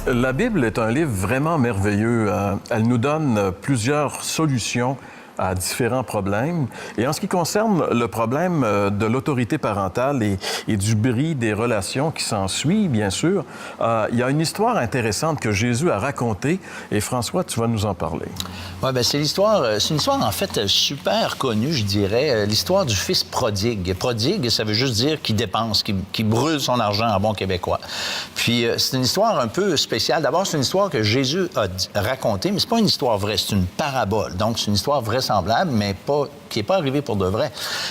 La Bible est un livre vraiment merveilleux. Elle nous donne plusieurs solutions à différents problèmes. Et en ce qui concerne le problème de l'autorité parentale et du bris des relations qui s'ensuit, bien sûr, il y a une histoire intéressante que Jésus a racontée. Et François, tu vas nous en parler. Oui, bien, c'est une histoire, en fait, super connue, je dirais, l'histoire du fils prodigue. Prodigue, ça veut juste dire qui dépense, qui brûle son argent en bon québécois. Puis, c'est une histoire un peu spéciale. D'abord, c'est une histoire que Jésus a racontée, mais c'est pas une histoire vraie, c'est une parabole. Donc, c'est une histoire vraisemblable, mais qui n'est pas arrivée pour de vrai.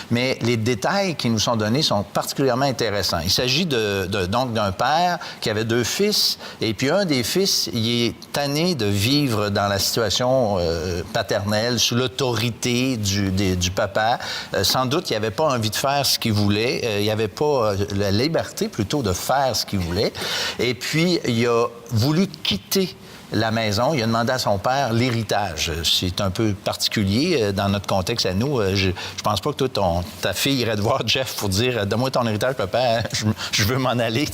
Mais les détails qui nous sont donnés sont particulièrement intéressants. Il s'agit donc d'un père qui avait 2 fils, et puis un des fils, il est tanné de vivre dans la situation paternelle, sous l'autorité du papa. Sans doute, il n'avait pas envie de faire ce qu'il voulait. Il n'avait pas la liberté, plutôt, de faire ce qu'il voulait. Et puis, il a voulu quitter la maison. Il a demandé à son père l'héritage. C'est un peu particulier dans notre contexte à nous. Je pense pas que toi, ta fille irait te voir Jeff pour dire « Donne-moi ton héritage, papa, je veux m'en aller. »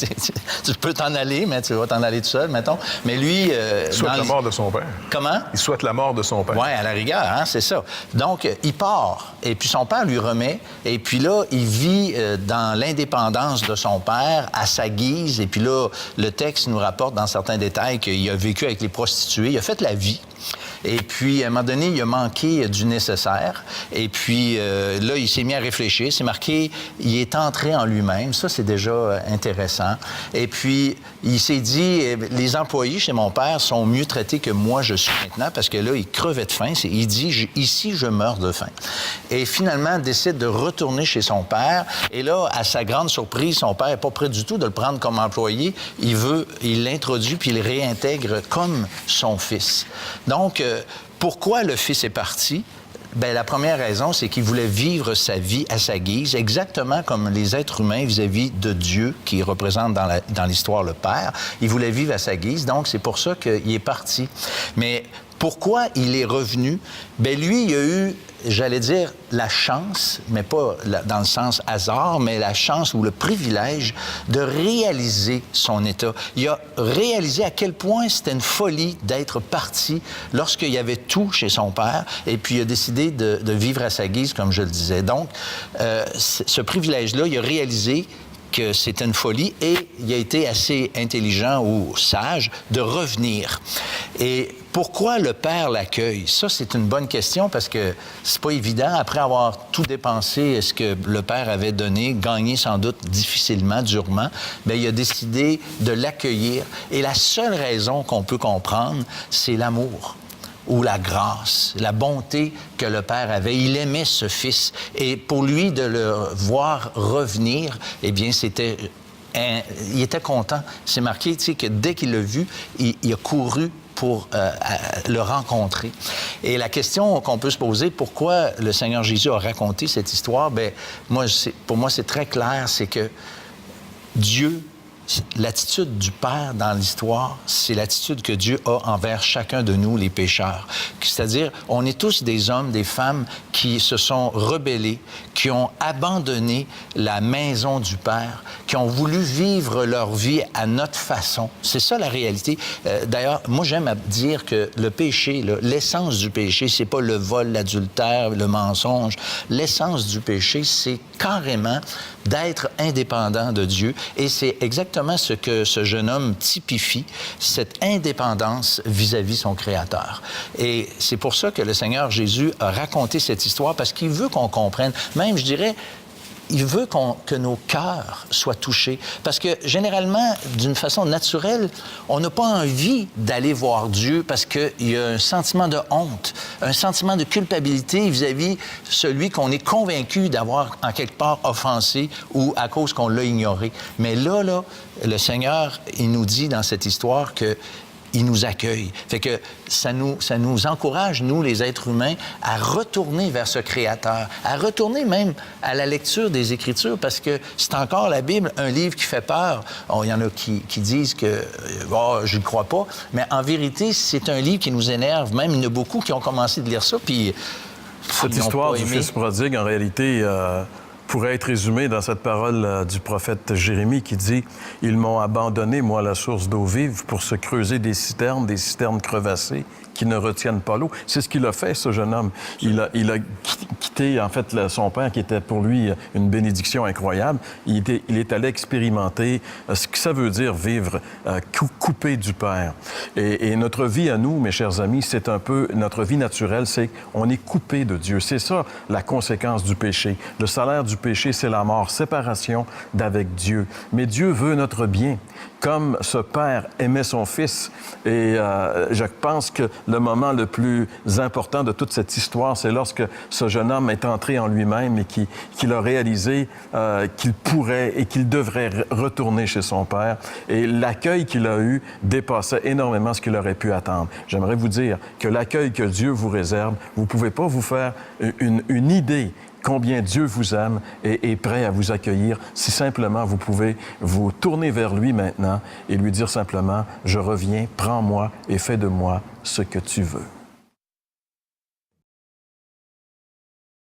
Tu peux t'en aller, mais tu vas t'en aller tout seul, mettons. Mais lui... Il souhaite la mort de son père. Comment? Il souhaite la mort de son père. Oui, à la rigueur, hein, c'est ça. Donc, il part, et puis son père lui remet, et puis là, il vit dans l'indépendance de son père, à sa guise, et puis là, le texte nous rapporte dans certains détails qu'il a vécu avec les prostituées, il a fait la vie. Et puis, à un moment donné, il a manqué du nécessaire. Et puis, là, il s'est mis à réfléchir. C'est marqué, il est entré en lui-même. Ça, c'est déjà intéressant. Et puis, il s'est dit, les employés chez mon père sont mieux traités que moi je suis maintenant, parce que là, il crevait de faim. Il dit, ici, je meurs de faim. Et finalement, décide de retourner chez son père. Et là, à sa grande surprise, son père n'est pas prêt du tout de le prendre comme employé. Il l'introduit, puis il le réintègre comme son fils. Donc, pourquoi le fils est parti? Bien, la première raison, c'est qu'il voulait vivre sa vie à sa guise, exactement comme les êtres humains vis-à-vis de Dieu, qui représente dans l'histoire le Père. Il voulait vivre à sa guise, donc c'est pour ça qu'il est parti. Mais pourquoi il est revenu? Bien, lui, il a eu, j'allais dire, la chance, mais pas dans le sens hasard, mais la chance ou le privilège de réaliser son état. Il a réalisé à quel point c'était une folie d'être parti lorsqu'il y avait tout chez son père, et puis il a décidé de vivre à sa guise, comme je le disais. Donc, ce privilège-là, il a réalisé que c'était une folie, et il a été assez intelligent ou sage de revenir. Et pourquoi le père l'accueille? Ça, c'est une bonne question, parce que c'est pas évident. Après avoir tout dépensé, ce que le père avait donné, gagné sans doute difficilement, durement, bien, il a décidé de l'accueillir. Et la seule raison qu'on peut comprendre, c'est l'amour ou la grâce, la bonté que le père avait. Il aimait ce fils. Et pour lui, de le voir revenir, eh bien, c'était... il était content. C'est marqué, tu sais, que dès qu'il l'a vu, il a couru pour le rencontrer. Et la question qu'on peut se poser, pourquoi le Seigneur Jésus a raconté cette histoire, bien, pour moi, c'est très clair, c'est que Dieu, l'attitude du Père dans l'histoire, c'est l'attitude que Dieu a envers chacun de nous, les pécheurs. C'est-à-dire, on est tous des hommes, des femmes qui se sont rebellés, qui ont abandonné la maison du Père, qui ont voulu vivre leur vie à notre façon. C'est ça la réalité. D'ailleurs, moi, j'aime à dire que le péché, l'essence du péché, c'est pas le vol, l'adultère, le mensonge. L'essence du péché, c'est carrément d'être indépendant de Dieu. Et c'est exactement ce que ce jeune homme typifie, cette indépendance vis-à-vis son Créateur. Et c'est pour ça que le Seigneur Jésus a raconté cette histoire, parce qu'il veut qu'on comprenne, même, je dirais, il veut que nos cœurs soient touchés. Parce que, généralement, d'une façon naturelle, on n'a pas envie d'aller voir Dieu parce qu'il y a un sentiment de honte, un sentiment de culpabilité vis-à-vis celui qu'on est convaincu d'avoir, en quelque part, offensé ou à cause qu'on l'a ignoré. Mais là, le Seigneur, il nous dit dans cette histoire que il nous accueille. Fait que ça nous encourage, nous, les êtres humains, à retourner vers ce Créateur, à retourner même à la lecture des Écritures, parce que c'est encore la Bible, un livre qui fait peur. Il y en a qui disent que je ne crois pas, mais en vérité, c'est un livre qui nous énerve. Même, il y en a beaucoup qui ont commencé de lire ça, puis cette histoire du fils prodigue, en réalité... pourrait être résumé dans cette parole du prophète Jérémie qui dit « Ils m'ont abandonné, moi, la source d'eau vive, pour se creuser des citernes crevassées qui ne retiennent pas l'eau. » C'est ce qu'il a fait, ce jeune homme. Il a quitté, en fait, son père, qui était pour lui une bénédiction incroyable. Il est allé expérimenter ce que ça veut dire vivre coupé du Père. Et notre vie à nous, mes chers amis, c'est un peu notre vie naturelle, c'est qu'on est coupé de Dieu. C'est ça la conséquence du péché. Le salaire du péché, c'est la mort, séparation d'avec Dieu. Mais Dieu veut notre bien, comme ce Père aimait son Fils. Et je pense que le moment le plus important de toute cette histoire, c'est lorsque ce jeune homme est entré en lui-même et qu'il a réalisé qu'il pourrait et qu'il devrait retourner chez son Père. Et l'accueil qu'il a eu dépassait énormément ce qu'il aurait pu attendre. J'aimerais vous dire que l'accueil que Dieu vous réserve, vous ne pouvez pas vous faire une idée combien Dieu vous aime et est prêt à vous accueillir si simplement vous pouvez vous tourner vers lui maintenant et lui dire simplement « Je reviens, prends-moi et fais de moi ce que tu veux ».